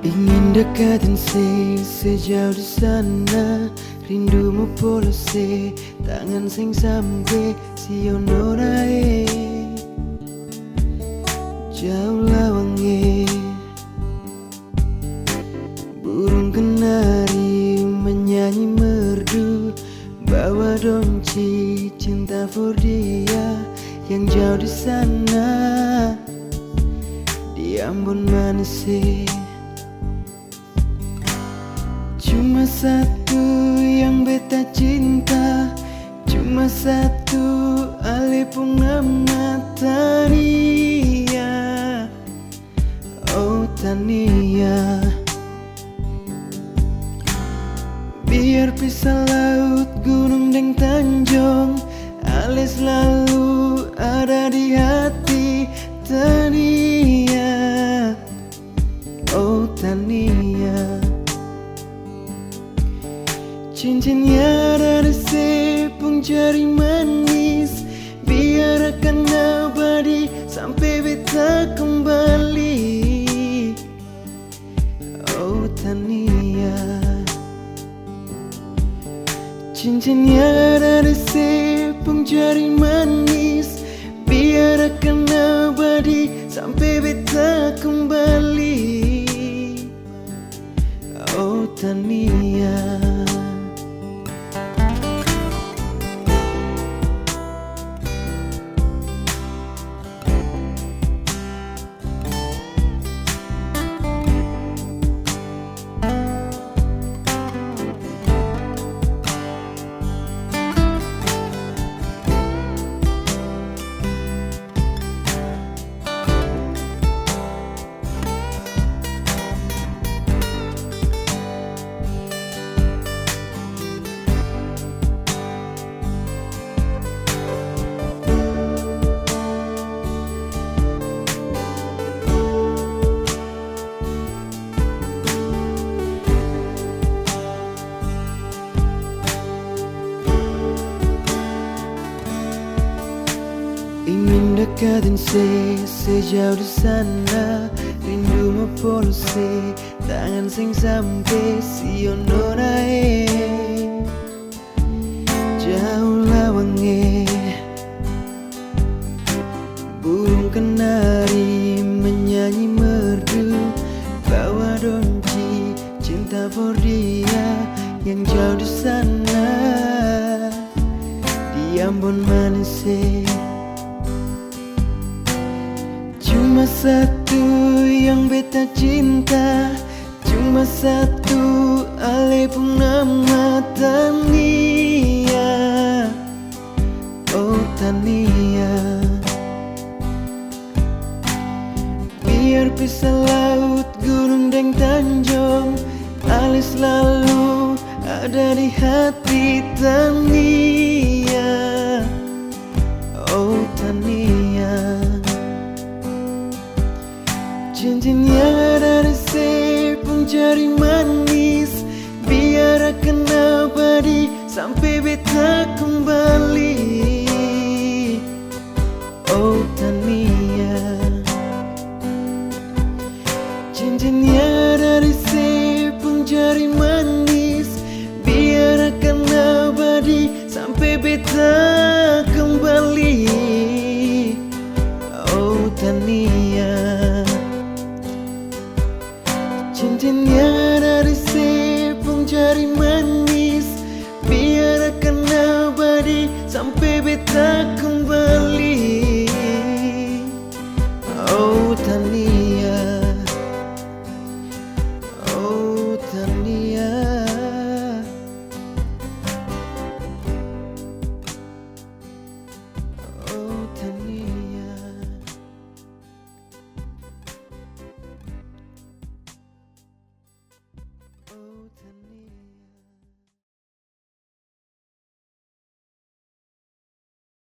Ingin dekatin sejauh di sana, rindumu polose tangan sing sampe siono rae jauh lawange. Burung kenari menyanyi merdu, bawa donci cinta for dia yang jauh di sana, di Ambon Manise. Cuma satu yang beta cinta, cuma satu ale punama Tania. Oh Tania, biar pisah laut, gunung dan tanjung, ale selalu ada di hati Tania. Oh Tania, cincinnya dari sepung jari manis, biar akan abadi sampai beta kembali. Oh Tania, cincinnya dari sepung jari manis, biar akan abadi sampai beta kembali. Oh Tania. Ingin dekatin sejauh di sana, rindumu polose tangan sing sampe siono rae jauh lawange. Burung kenari menyanyi merdu, bawa donci cinta for dia yang jauh di sana, di Ambon Manise. Cuma satu yang beta cinta, cuma satu ale punama Tania. Oh Tania, biar pisah laut, gunung dan tanjung, ale selalu ada di hati Tania. Oh Tania, cincinnya dari sepung jari manis, biar akan abadi sampai beta kembali.